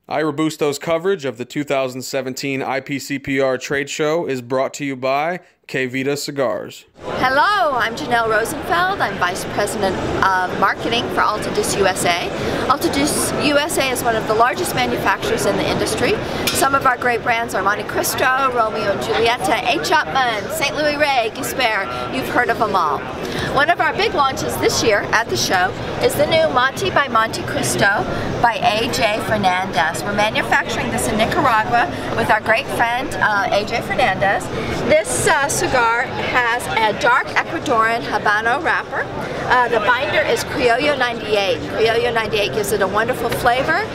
iRobusto's coverage of the 2017 IPCPR trade show is brought to you by K-Vita Cigars. Hello, I'm Janelle Rosenfeld. I'm Vice President of Marketing for Altadis USA. Altadis USA is one of the largest manufacturers in the industry. Some of our great brands are Monte Cristo, Romeo and Julieta, H. Upmann, St. Louis Rey, Guisbert. You've heard of them all. One of our big launches this year at the show is the new Monte by Monte Cristo by A.J. Fernandez. We're manufacturing this in Nicaragua with our great friend A.J. Fernandez. This cigar has a dark Ecuadorian Habano wrapper. The binder is Criollo 98. Criollo 98 gives it a wonderful flavor,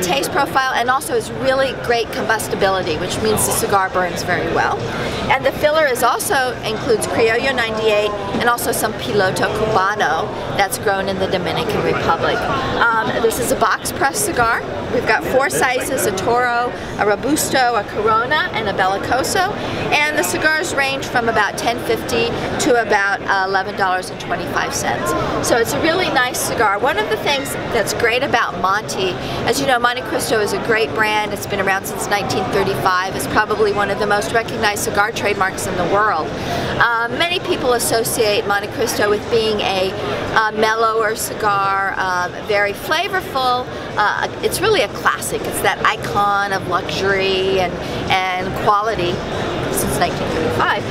taste profile, and also is really great combustibility, which means the cigar burns very well. And the filler also includes Criollo 98 and also some Piloto Cubano that's grown in the Dominican Republic. This is a box press cigar. We've got 4 sizes, a Toro, a Robusto, a Corona, and a Bellicoso. And the cigars range from about $10.50 to about $11.25. So it's a really nice cigar. One of the things that's great about Monte, as you know, Monte Cristo is a great brand. It's been around since 1935. It's probably one of the most recognized cigar trademarks in the world. Many people associate Monte Cristo with being a mellower cigar, very flavorful. It's really a classic. It's that icon of luxury and quality since 1935.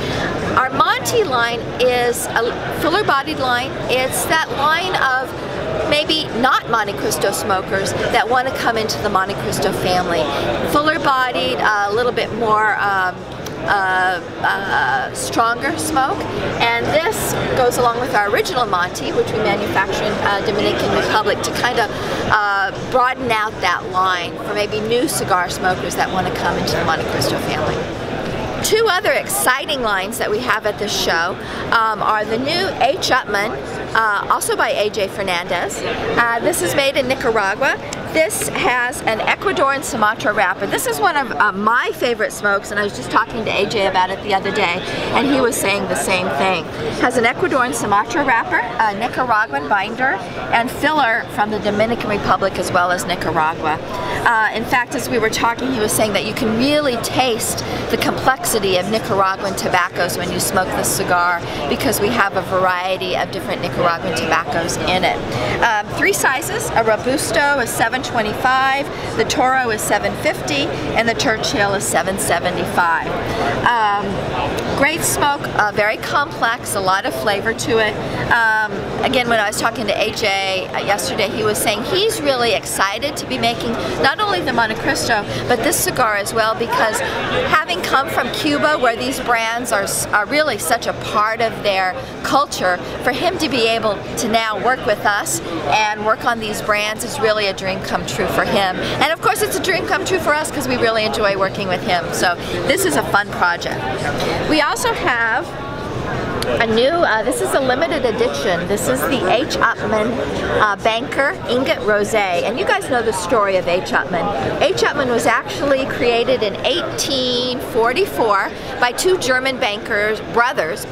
Our Monte line is a fuller-bodied line. It's that line of maybe not Monte Cristo smokers that want to come into the Monte Cristo family. Fuller-bodied, a little bit more stronger smoke, and this goes along with our original Monte, which we manufacture in Dominican Republic, to kind of broaden out that line for maybe new cigar smokers that want to come into the Monte Cristo family. 2 other exciting lines that we have at this show are the new H. Upmann, also by A.J. Fernandez. This is made in Nicaragua. This has an Ecuadorian Sumatra wrapper. This is one of my favorite smokes, and I was just talking to A.J. about it the other day, and he was saying the same thing. It has an Ecuadorian Sumatra wrapper, a Nicaraguan binder, and filler from the Dominican Republic as well as Nicaragua. In fact, as we were talking, he was saying that you can really taste the complexity of Nicaraguan tobaccos when you smoke this cigar, because we have a variety of different Nicaraguan tobaccos in it. 3 sizes, a Robusto is $7.25, the Toro is $7.50, and the Churchill is $7.75. Great smoke, very complex, a lot of flavor to it. Again, when I was talking to AJ yesterday, he was saying he's really excited to be making not only the Monte Cristo, but this cigar as well, because having come from Cuba, where these brands are really such a part of their culture, for him to be able to now work with us and work on these brands is really a dream come true for him. And of course it's a dream come true for us because we really enjoy working with him. So this is a fun project. We also have a new, this is a limited edition. This is the H. Upmann Banker Ingot Rosé. And you guys know the story of H. Upmann. H. Upmann was actually created in 1844 by 2 German banker brothers,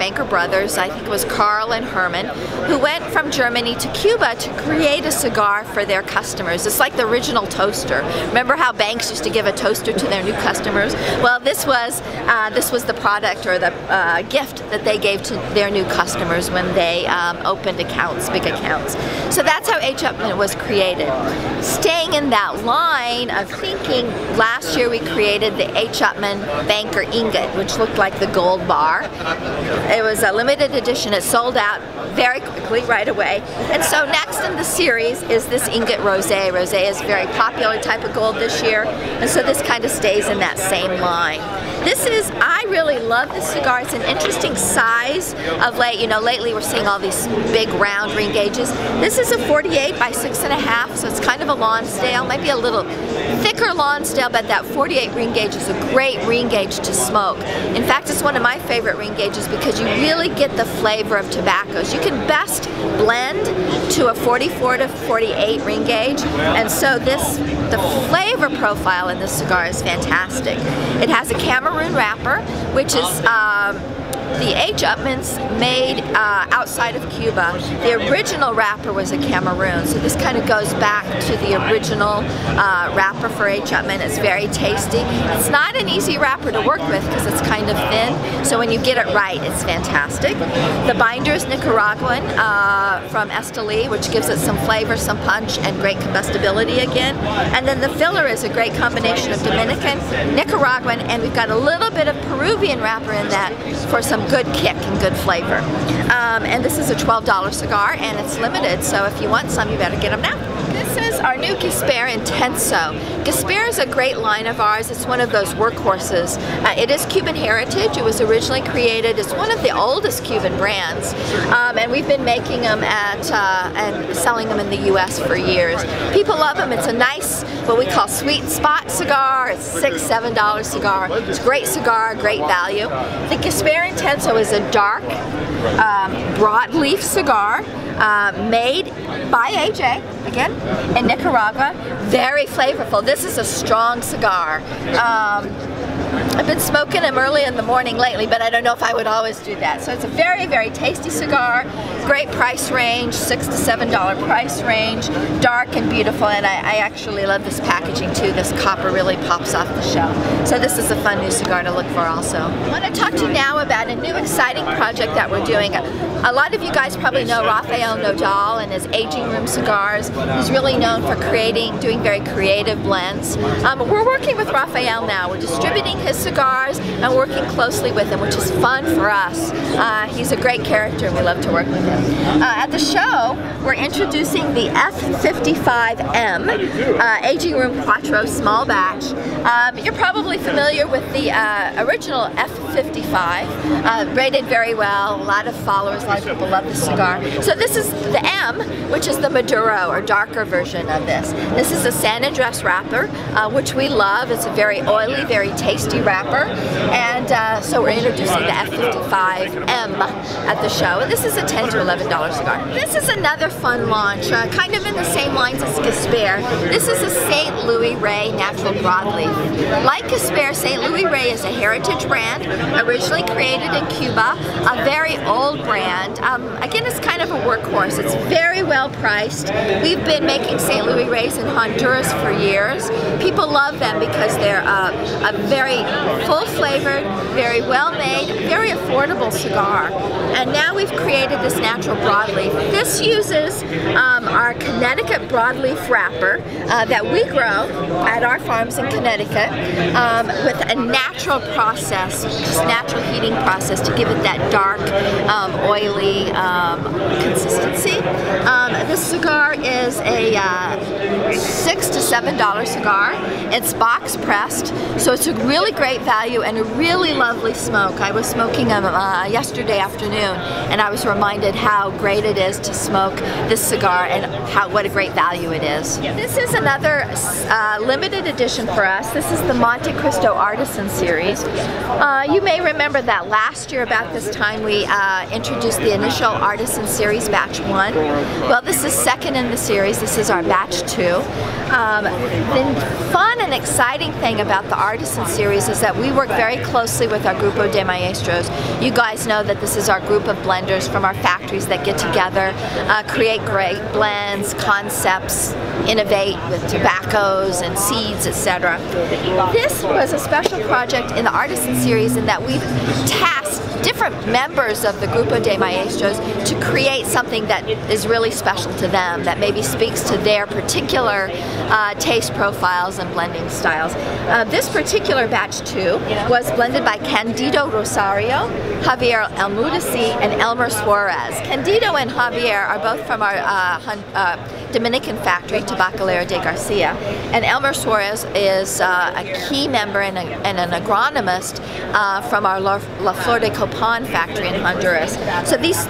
I think it was Karl and Hermann, who went from Germany to Cuba to create a cigar for their customers. It's like the original toaster. Remember how banks used to give a toaster to their new customers? Well, this was the product, or the gift that they gave to their new customers when they opened accounts, big accounts. So that's how H. Upmann was created. Staying in that line of thinking, last year we created the H. Upmann Banker Ingot, which looked like the gold bar. It was a limited edition. It sold out very quickly, right away. And so next in the series is this Ingot Rosé. Rosé is a very popular type of gold this year, and so this kind of stays in that same line. This is, I really love this cigar. It's an interesting size of late. You know, lately we're seeing all these big round ring gauges. This is a 48 by 6.5, so it's kind of a Lonsdale, might be a little thicker Lonsdale, but that 48 ring gauge is a great ring gauge to smoke. In fact, it's one of my favorite ring gauges because you really get the flavor of tobaccos. You can best blend to a 44 to 48 ring gauge, and so the flavor profile in this cigar is fantastic. It has a Cameroon wrapper, which is the H. Upmanns made outside of Cuba. The original wrapper was a Cameroon, so this kind of goes back to the original wrapper for H. Upmann. It's very tasty. It's not an easy wrapper to work with because it's kind of thin, so when you get it right, it's fantastic. The binder is Nicaraguan from Esteli, which gives it some flavor, some punch, and great combustibility again. And then the filler is a great combination of Dominican, Nicaraguan, and we've got a little bit of Peruvian wrapper in that for some good kick and good flavor. And this is a $12 cigar, and it's limited, so if you want some, you better get them now. This is our new Gasper Intenso. Gasper is a great line of ours. It's one of those workhorses. It is Cuban heritage. It was originally created. It's one of the oldest Cuban brands, and we've been making them and selling them in the U.S. for years. People love them. It's a nice, what we call sweet spot cigar. It's $6, $7 cigar. It's a great cigar, great value. The Gasper Intenso is a dark broadleaf cigar made by AJ, again, in Nicaragua. Very flavorful. This is a strong cigar. I've been smoking them early in the morning lately, but I don't know if I would always do that. So it's a very, very tasty cigar. Great price range, $6 to $7 price range. Dark and beautiful, and I actually love this packaging too. This copper really pops off the shelf. So this is a fun new cigar to look for also. I want to talk to you now about a new exciting project that we're doing. A lot of you guys probably know Rafael Nodal and his Aging Room cigars. He's really known for doing very creative blends. We're working with Rafael now. We're distributing his cigars and working closely with him, which is fun for us. He's a great character and we love to work with him. At the show, we're introducing the F55M Aging Room Quattro small batch. You're probably familiar with the original F55, rated very well, a lot of followers, a lot of people love the cigar. So this is the M, which is the Maduro or darker version of this. This is a San Andres wrapper, which we love. It's a very oily, very tasty wrapper, and so we're introducing the F55M at the show. And this is a $10 to $11 cigar. This is another fun launch, kind of in the same lines as Gasper. This is a St. Louis Rey natural broadleaf. Like Gasper, St. Louis Rey is a heritage brand, originally created in Cuba, a very old brand. Again, it's kind of a workhorse. It's very well priced. We've been making St. Louis Reys in Honduras for years. People love them because they're a very full-flavored, very well-made, very affordable cigar. And now we've created this natural broadleaf. This uses our Connecticut broadleaf wrapper that we grow at our farms in Connecticut with a natural process, just natural heating process to give it that dark, oily consistency. This cigar is a $6 to $7 cigar. It's box pressed, so it's a really great value and a really lovely smoke. I was smoking them yesterday afternoon, and I was reminded how great it is to smoke this cigar and what a great value it is. This is another limited edition for us. This is the Monte Cristo Artisan Series. You may remember that last year about this time we introduced the initial Artisan Series Batch 1. Well, this is second in the series. This is our Batch 2. The fun and exciting thing about the Artisan Series is that we work very closely with our Grupo de Maestros. You guys know that this is our group of blenders from our factories that get together, create great blends, concepts, innovate with tobaccos and seeds, etc. This was a special project in the Artisan Series in that we've tasked different members of the Grupo de Maestros to create something that is really special to them, that maybe speaks to their particular taste profiles and blending styles. This particular batch 2 was blended by Candido Rosario, Javier Almudeci, and Elmer Suarez. Candido and Javier are both from our Dominican factory, Tabacalera de Garcia, and Elmer Suarez is a key member and an agronomist from our La Flor de Copan factory in Honduras. So these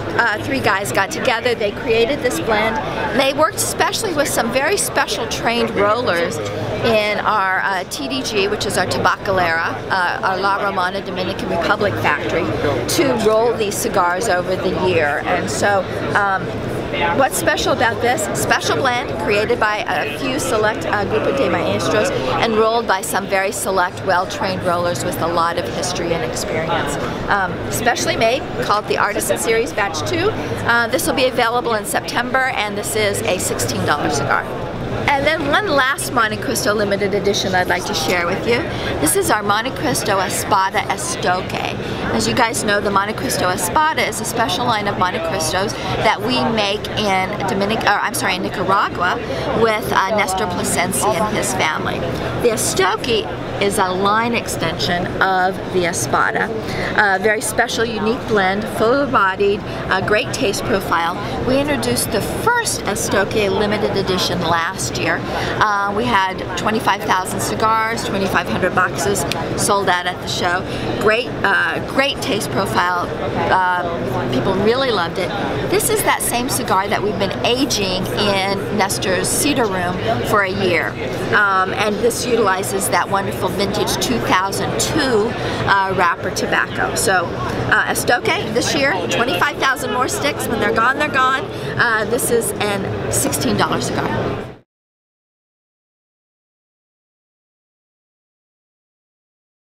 three guys got together, they created this blend, and they worked especially with some very special trained rollers in our TDG, which is our Tabacalera, our La Romana Dominican Republic factory, to roll these cigars over the year. And so what's special about this? Special blend created by a few select Grupo de Maestros and rolled by some very select, well-trained rollers with a lot of history and experience. Specially made, called the Artisan Series Batch 2. This will be available in September, and this is a $16 cigar. And then one last Montecristo limited edition I'd like to share with you. This is our Montecristo Espada Estoque. As you guys know, the Montecristo Espada is a special line of Montecristos that we make in Nicaragua with Nestor Plasencia and his family. The Estoque is a line extension of the Espada. Very special, unique blend, full-bodied, great taste profile. We introduced the first Estoque limited edition last year. We had 25,000 cigars, 2,500 boxes sold out at the show. Great taste profile. People really loved it. This is that same cigar that we've been aging in Nestor's cedar room for a year. And this utilizes that wonderful vintage 2002 wrapper tobacco. So Estoque this year, 25,000 more sticks. When they're gone, they're gone. This is an $16 cigar.